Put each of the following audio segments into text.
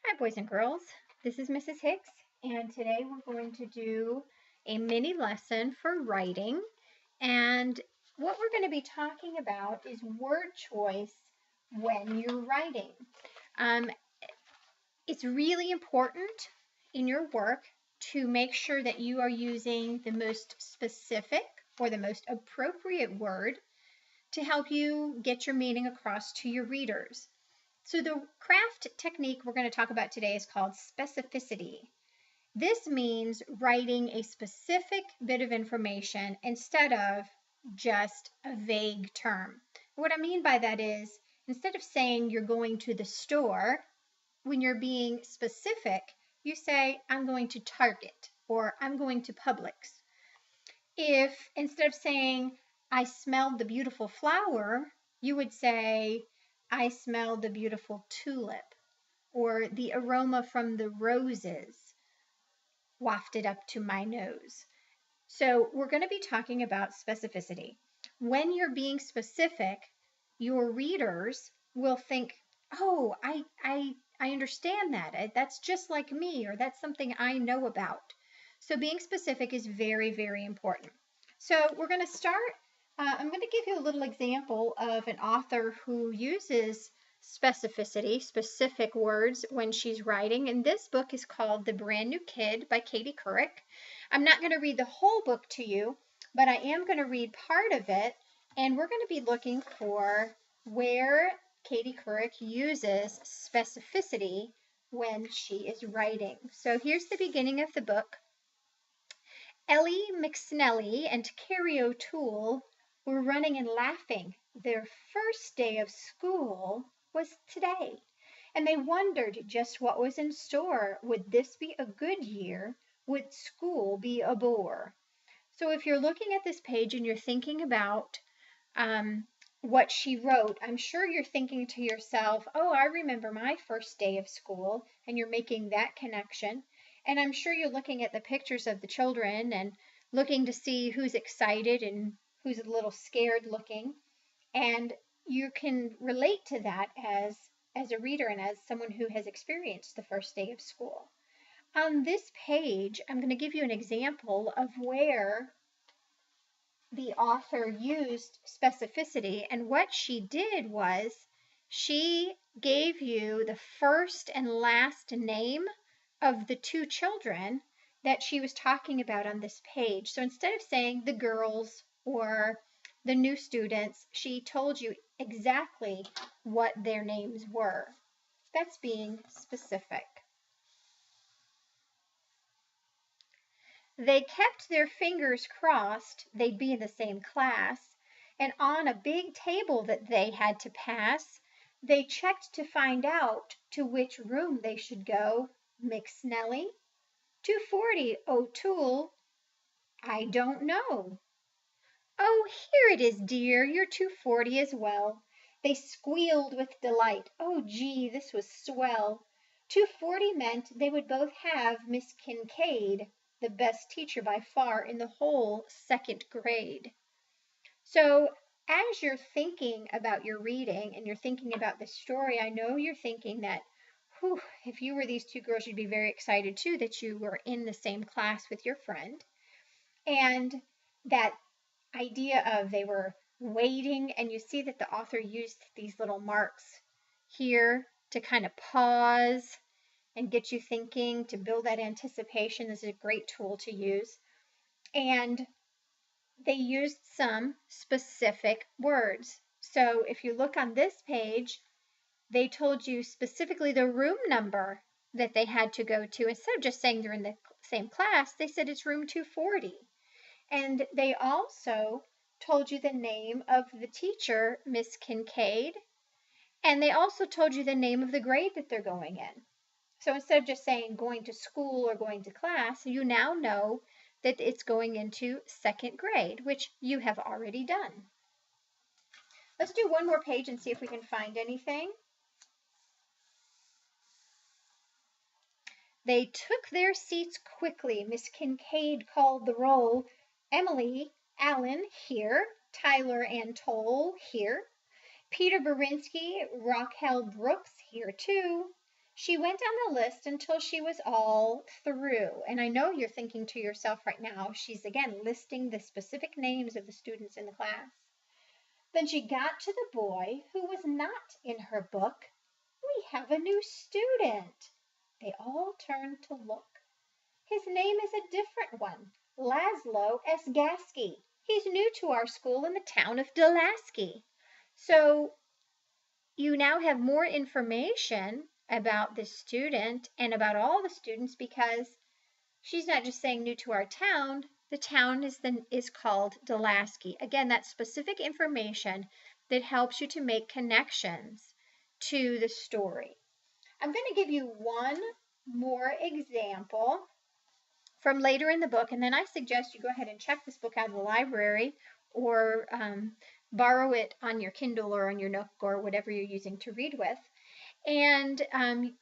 Hi, boys and girls. This is Mrs. Hicks, and today we're going to do a mini lesson for writing. And what we're going to be talking about is word choice when you're writing. Um, it's really important in your work to make sure that you are using the most specific or the most appropriate word to help you get your meaning across to your readers. So the craft technique we're going to talk about today is called specificity. This means writing a specific bit of information instead of just a vague term. What I mean by that is, instead of saying you're going to the store, when you're being specific, you say, I'm going to Target or I'm going to Publix. If instead of saying, I smelled the beautiful flower, you would say, I smelled the beautiful tulip, or the aroma from the roses wafted up to my nose. So we're going to be talking about specificity. When you're being specific, your readers will think, oh, I understand that. That's just like me, or that's something I know about. So being specific is very, very important. So we're going to start. I'm going to give you a little example of an author who uses specificity, specific words when she's writing. And this book is called The Brand New Kid by Katie Couric. I'm not going to read the whole book to you, but I am going to read part of it. And we're going to be looking for where Katie Couric uses specificity when she is writing. So here's the beginning of the book. Ellie McSnelly and Carrie O'Toole were running and laughing. Their first day of school was today, and they wondered just what was in store. Would this be a good year? Would school be a bore? So if you're looking at this page and you're thinking about what she wrote, I'm sure you're thinking to yourself, oh, I remember my first day of school, and you're making that connection. And I'm sure you're looking at the pictures of the children and looking to see who's excited and who's a little scared looking. And you can relate to that as a reader and as someone who has experienced the first day of school. On this page, I'm going to give you an example of where the author used specificity, and what she did was she gave you the first and last name of the two children that she was talking about on this page. So instead of saying the girls or the new students, she told you exactly what their names were. That's being specific. They kept their fingers crossed they'd be in the same class, and on a big table that they had to pass, they checked to find out to which room they should go. McSnelly, 240, O'Toole, I don't know. Oh, here it is, dear, you're 240 as well. They squealed with delight. Oh, gee, this was swell. 240 meant they would both have Miss Kincaid, the best teacher by far in the whole second grade. So as you're thinking about your reading and you're thinking about this story, I know you're thinking that, whew, if you were these two girls, you'd be very excited too that you were in the same class with your friend. And that idea of they were waiting, and you see that the author used these little marks here to kind of pause and get you thinking, to build that anticipation. This is a great tool to use. And they used some specific words. So if you look on this page, they told you specifically the room number that they had to go to. Instead of just saying they're in the same class, they said it's room 240. And they also told you the name of the teacher, Miss Kincaid, and they also told you the name of the grade that they're going in. So instead of just saying going to school or going to class, you now know that it's going into second grade, which you have already done. Let's do one more page and see if we can find anything. They took their seats quickly. Miss Kincaid called the roll. Emily Allen here. Tyler Antole here. Peter Berinsky, Raquel Brooks here too. She went down the list until she was all through. And I know you're thinking to yourself right now, she's again listing the specific names of the students in the class. Then she got to the boy who was not in her book. We have a new student. They all turned to look. His name is a different one, Laszlo S. Gasky. He's new to our school in the town of Delaski. So you now have more information about this student and about all the students because she's not just saying new to our town. The town is called Delaski. Again, that's specific information that helps you to make connections to the story. I'm going to give you one more example from later in the book, and then I suggest you go ahead and check this book out of the library or borrow it on your Kindle or on your Nook or whatever you're using to read with. And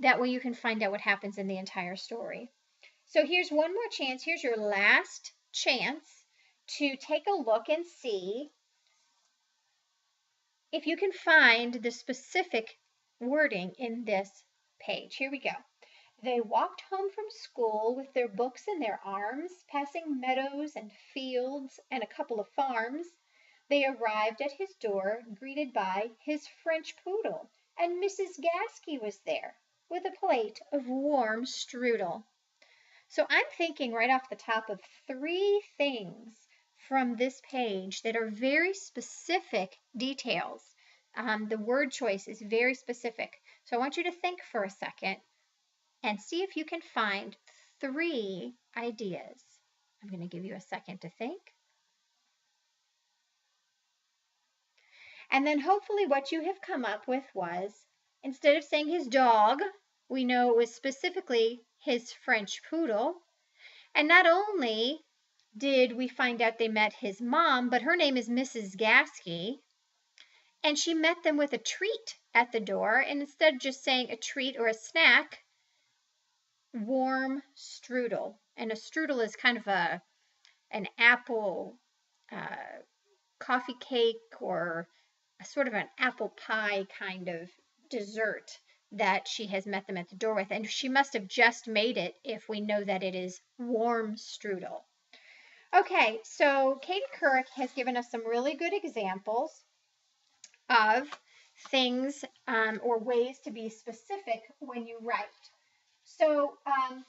that way you can find out what happens in the entire story. So here's one more chance. Here's your last chance to take a look and see if you can find the specific wording in this page. Here we go. They walked home from school with their books in their arms, passing meadows and fields and a couple of farms. They arrived at his door, greeted by his French poodle, and Mrs. Gasky was there with a plate of warm strudel. So I'm thinking right off the top of 3 things from this page that are very specific details. The word choice is very specific. So I want you to think for a second and see if you can find 3 ideas. I'm going to give you a second to think. And then hopefully what you have come up with was, instead of saying his dog, we know it was specifically his French poodle. And not only did we find out they met his mom, but her name is Mrs. Gasky. And she met them with a treat at the door. And instead of just saying a treat or a snack, warm strudel. And a strudel is kind of an apple coffee cake or a sort of an apple pie kind of dessert that she has met them at the door with. And she must have just made it if we know that it is warm strudel. Okay, so Katie Couric has given us some really good examples of things or ways to be specific when you write. So I'm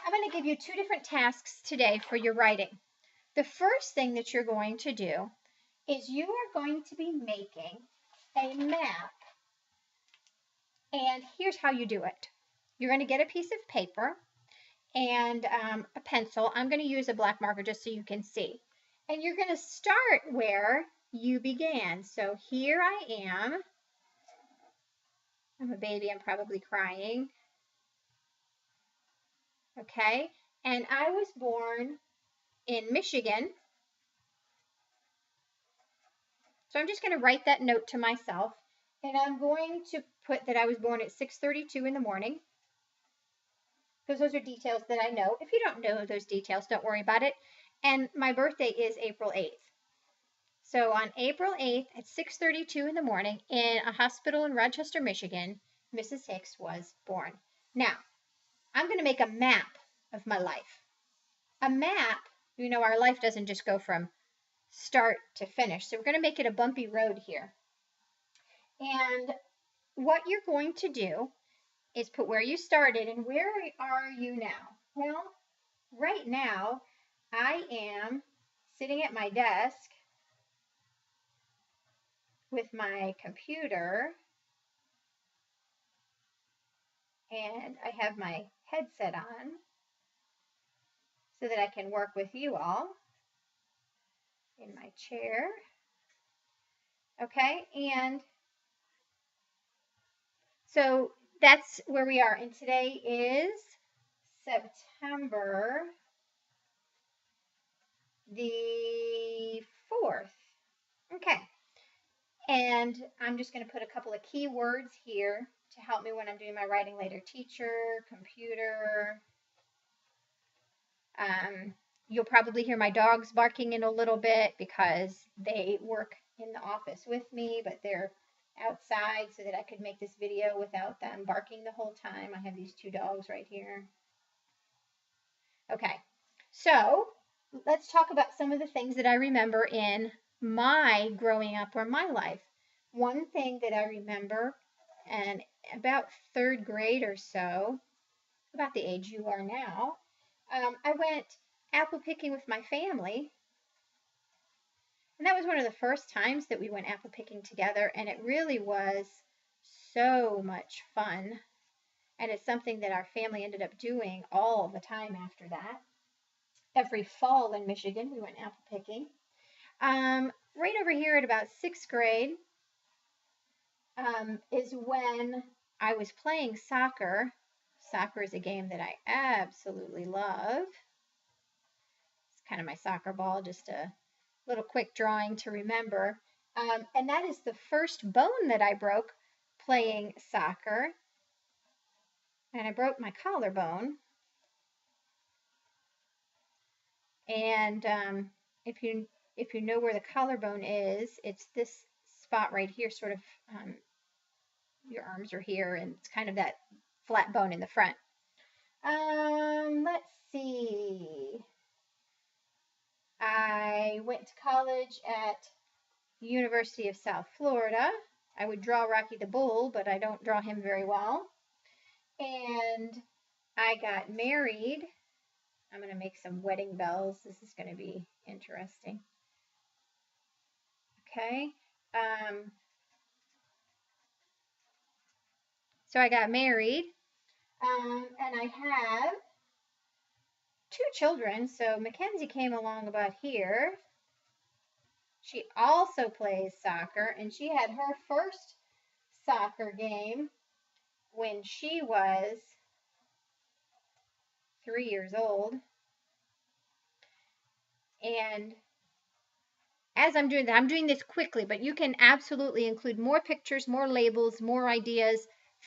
going to give you 2 different tasks today for your writing. The first thing that you're going to do is you are going to be making a map. And here's how you do it. You're going to get a piece of paper and a pencil. I'm going to use a black marker just so you can see. And you're going to start where you began. So here I am. I'm a baby. I'm probably crying. Okay. And I was born in Michigan. So I'm just going to write that note to myself. And I'm going to put that I was born at 6:32 in the morning, because those are details that I know. If you don't know those details, don't worry about it. And my birthday is April 8th. So on April 8th at 6:32 in the morning in a hospital in Rochester, Michigan, Mrs. Hicks was born. Now, I'm going to make a map of my life. A map, you know, our life doesn't just go from start to finish. So we're going to make it a bumpy road here. And what you're going to do is put where you started and where are you now? Well, right now I am sitting at my desk with my computer and I have my headset on so that I can work with you all in my chair. Okay, and so that's where we are. And today is September the 4th. Okay. And I'm just going to put a couple of keywords here to help me when I'm doing my writing later. Teacher, computer. You'll probably hear my dogs barking in a little bit because they work in the office with me, but they're outside so that I could make this video without them barking the whole time. I have these two dogs right here. Okay, so let's talk about some of the things that I remember in my growing up or my life. One thing that I remember, and about third grade or so, about the age you are now, I went apple picking with my family. And that was one of the first times that we went apple picking together, and it really was so much fun. And it's something that our family ended up doing all the time after that. Every fall in Michigan, we went apple picking. Right over here at about sixth grade is when I was playing soccer. Soccer is a game that I absolutely love. It's kind of my soccer ball, just a little quick drawing to remember. And that is the first bone that I broke playing soccer. And I broke my collarbone. And if you know where the collarbone is, it's this spot right here, sort of your arms are here, and it's kind of that flat bone in the front. Let's see. I went to college at University of South Florida. I would draw Rocky the Bull, but I don't draw him very well. And I got married. I'm going to make some wedding bells. This is going to be interesting. Okay. So I got married, and I have two children. So Mackenzie came along about here. She also plays soccer, and she had her first soccer game when she was 3 years old. And as I'm doing that, I'm doing this quickly, but you can absolutely include more pictures, more labels, more ideas,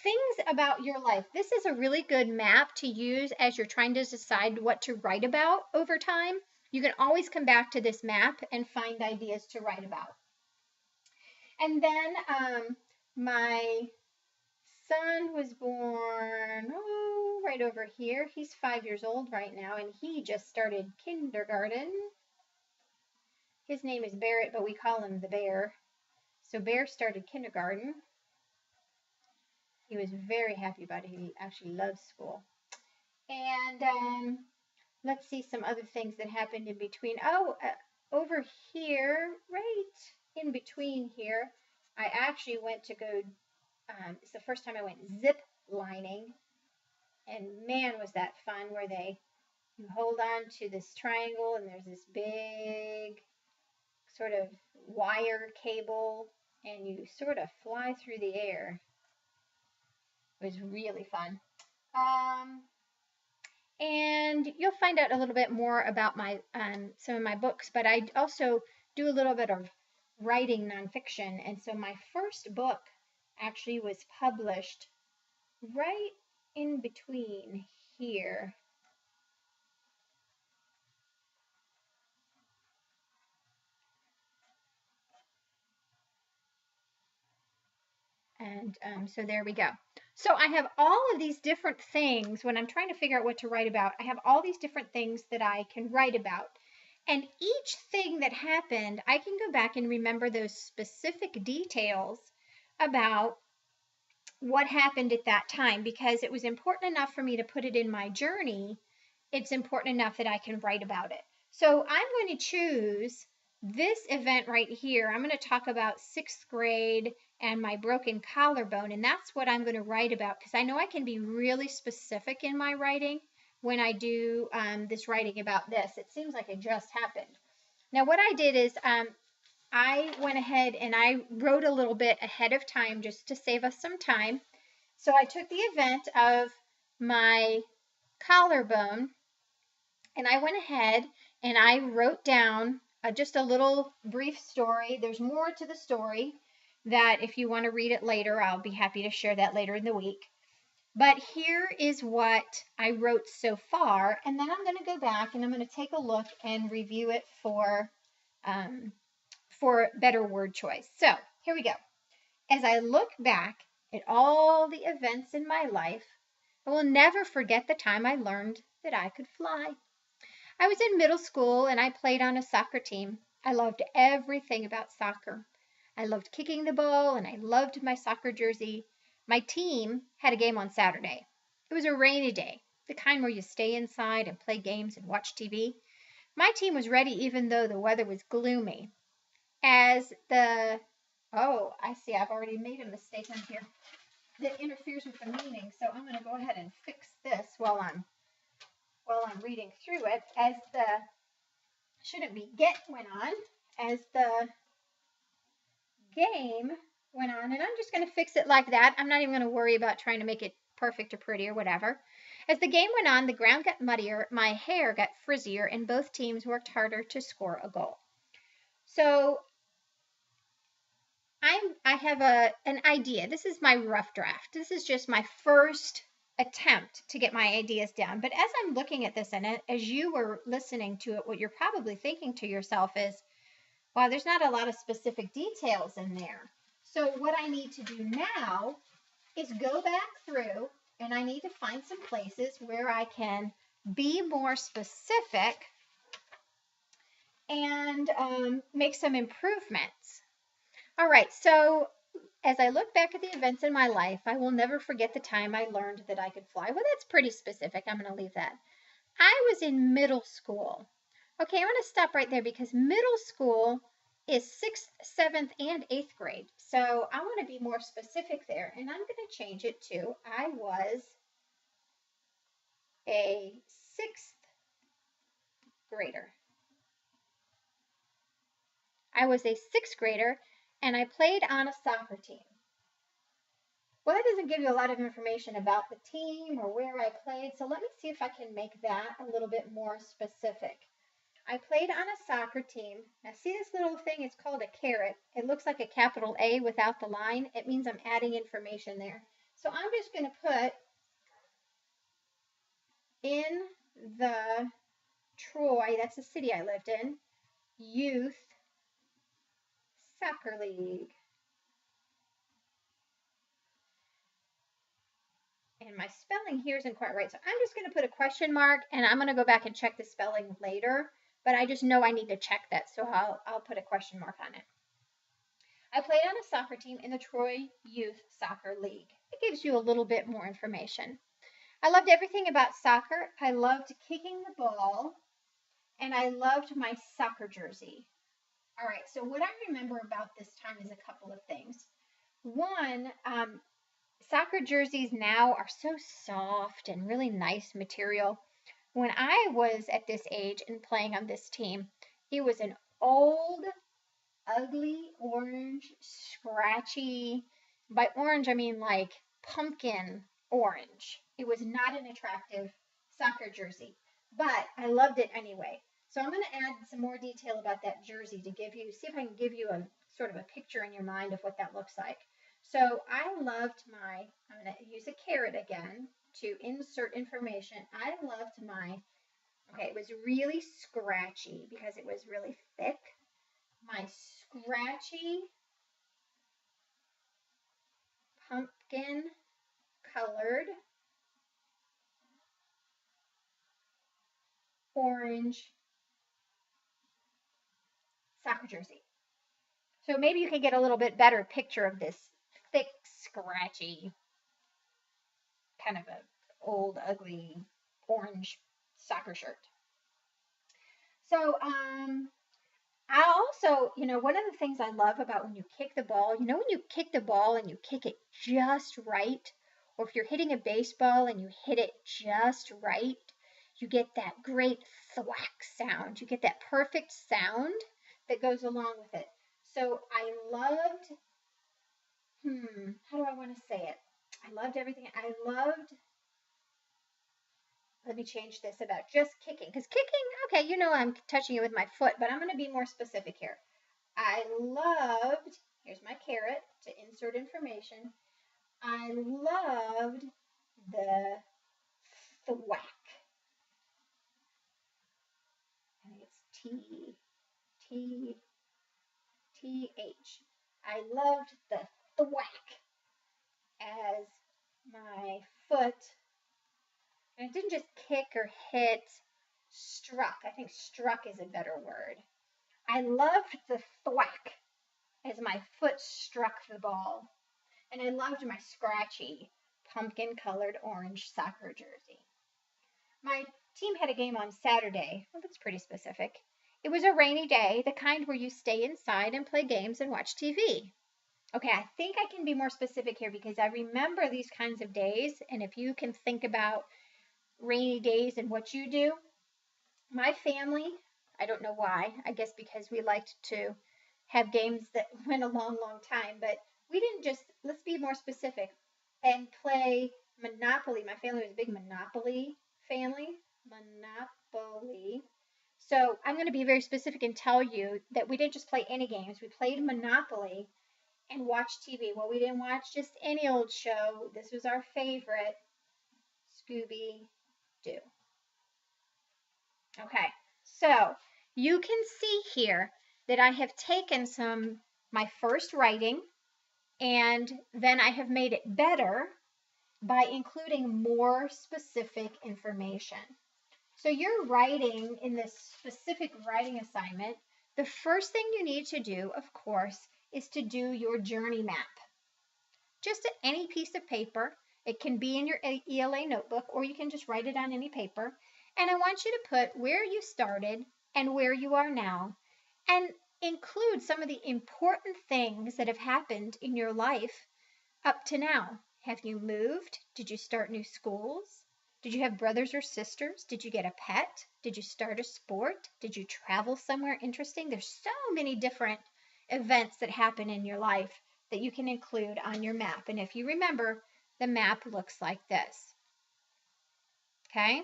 things about your life. This is a really good map to use as you're trying to decide what to write about over time. You can always come back to this map and find ideas to write about. And then my son was born right over here. He's 5 years old right now, and he just started kindergarten. His name is Barrett, but we call him the Bear. So Bear started kindergarten. He was very happy about it. He actually loves school. And let's see some other things that happened in between. Over here, right in between here, I actually went to go, it's the first time I went zip lining. And man, was that fun, where you hold on to this triangle and there's this big sort of wire cable and you sort of fly through the air. It was really fun. And you'll find out a little bit more about my some of my books, but I also do a little bit of writing nonfiction. And so my first book actually was published right in between here. And so there we go. So I have all of these different things when I'm trying to figure out what to write about. I have all these different things that I can write about. And each thing that happened, I can go back and remember those specific details about what happened at that time, because it was important enough for me to put it in my journey. It's important enough that I can write about it. So I'm going to choose this event right here. I'm going to talk about sixth grade and my broken collarbone, and that's what I'm going to write about, because I know I can be really specific in my writing when I do this writing about this. It seems like it just happened. Now what I did is I went ahead and I wrote a little bit ahead of time just to save us some time. So I took the event of my collarbone and I went ahead and I wrote down just a little brief story. There's more to the story that if you want to read it later, I'll be happy to share that later in the week. But here is what I wrote so far, and then I'm going to go back and I'm going to take a look and review it for better word choice. So here we go. as I look back at all the events in my life, I will never forget the time I learned that I could fly. I was in middle school and I played on a soccer team. I loved everything about soccer. I loved kicking the ball and I loved my soccer jersey. My team had a game on Saturday. It was a rainy day, the kind where you stay inside and play games and watch TV. My team was ready even though the weather was gloomy. As the I see I've already made a mistake on here that interferes with the meaning, so I'm going to go ahead and fix this while I'm reading through it. As the shouldn't be get went on, as the game went on, and I'm just going to fix it like that. I'm not even going to worry about trying to make it perfect or pretty or whatever. As the game went on, the ground got muddier, my hair got frizzier, and both teams worked harder to score a goal. So I have an idea. This is my rough draft. This is just my first attempt to get my ideas down. But as I'm looking at this and as you were listening to it, what you're probably thinking to yourself is, wow, there's not a lot of specific details in there. So what I need to do now is go back through and I need to find some places where I can be more specific and make some improvements. All right, so as I look back at the events in my life, I will never forget the time I learned that I could fly. Well, that's pretty specific. I'm going to leave that. I was in middle school. Okay, I'm going to stop right there because middle school is 6th, 7th, and 8th grade. So I want to be more specific there, and I'm going to change it to I was a 6th grader. I was a 6th grader, and I played on a soccer team. Well, that doesn't give you a lot of information about the team or where I played, so let me see if I can make that a little bit more specific. I played on a soccer team. Now see this little thing, it's called a caret. It looks like a capital A without the line. It means I'm adding information there. So I'm just going to put in the Troy, that's the city I lived in, Youth Soccer League. And my spelling here isn't quite right. So I'm just going to put a question mark and I'm going to go back and check the spelling later. But I just know I need to check that. So I'll put a question mark on it. I played on a soccer team in the Troy Youth Soccer League. It gives you a little bit more information. I loved everything about soccer. I loved kicking the ball and I loved my soccer jersey. All right, so what I remember about this time is a couple of things. One, soccer jerseys now are so soft and really nice material. When I was at this age and playing on this team, it was an old, ugly, orange, scratchy. By orange, I mean like pumpkin orange. It was not an attractive soccer jersey, but I loved it anyway. So I'm going to add some more detail about that jersey to see if I can give you a sort of a picture in your mind of what that looks like. So I'm going to use a caret again to insert information. I loved it was really scratchy because it was really thick. My scratchy pumpkin colored orange soccer jersey. So maybe you can get a little bit better picture of this thick, scratchy, kind of a old, ugly orange soccer shirt. So, I also, one of the things I love about when you kick the ball, when you kick the ball and you kick it just right, or if you're hitting a baseball and you hit it just right, you get that great thwack sound. You get that perfect sound that goes along with it. So I loved, how do I want to say it? I loved everything. Let me change this about just kicking. Because kicking, okay, I'm touching it with my foot, but I'm going to be more specific here. I loved, here's my caret to insert information. I loved the thwack. I think it's T-H. I loved the thwack as my foot, and it didn't just kick or hit, struck. I think struck is a better word. I loved the thwack as my foot struck the ball. And I loved my scratchy pumpkin colored orange soccer jersey. My team had a game on Saturday. Well, that's pretty specific. It was a rainy day, the kind where you stay inside and play games and watch TV. Okay, I think I can be more specific here because I remember these kinds of days. And if you can think about rainy days and what you do, my family, I don't know why, I guess because we liked to have games that went a long, long time, but we didn't just, let's be more specific, and play Monopoly. My family was a big Monopoly family. Monopoly. So I'm going to be very specific and tell you that we didn't just play any games. We played Monopoly and watched TV. Well, we didn't watch just any old show. This was our favorite, Scooby-Doo. Okay, so you can see here that I have taken my first writing, and then I have made it better by including more specific information. So you're writing in this specific writing assignment. The first thing you need to do, of course, is to do your journey map. Just any piece of paper. It can be in your ELA notebook, or you can just write it on any paper. And I want you to put where you started and where you are now, and include some of the important things that have happened in your life up to now. Have you moved? Did you start new schools? Did you have brothers or sisters? Did you get a pet? Did you start a sport? Did you travel somewhere interesting? There's so many different events that happen in your life that you can include on your map. And if you remember, the map looks like this. Okay?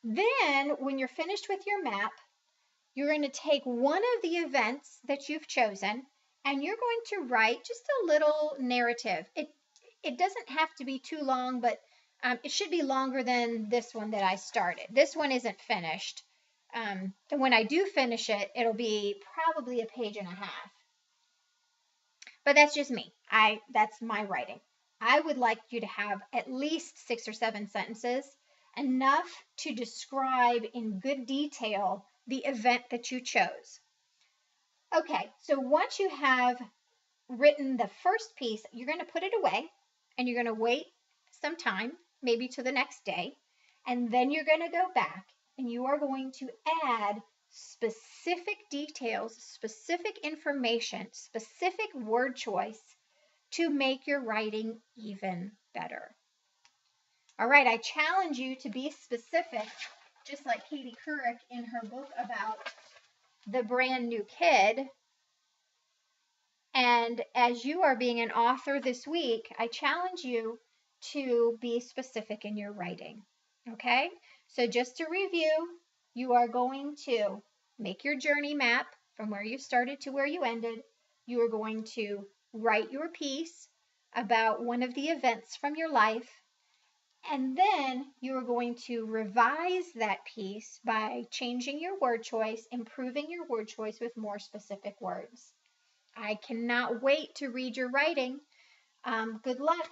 Then, when you're finished with your map, you're going to take one of the events that you've chosen and you're going to write just a little narrative. It doesn't have to be too long, but it should be longer than this one that I started. This one isn't finished. And when I do finish it, it'll be probably a page and a half. But that's just me. That's my writing. I would like you to have at least 6 or 7 sentences, enough to describe in good detail the event that you chose. Okay, so once you have written the first piece, you're going to put it away and you're going to wait some time, maybe to the next day, and then you're going to go back and you are going to add specific details, specific information, specific word choice to make your writing even better. All right, I challenge you to be specific, just like Katie Couric in her book about the brand new kid. And as you are being an author this week, I challenge you to be specific in your writing. Okay? So just to review, you are going to make your journey map from where you started to where you ended. You are going to write your piece about one of the events from your life. And then you are going to revise that piece by changing your word choice, improving your word choice with more specific words. I cannot wait to read your writing. Good luck.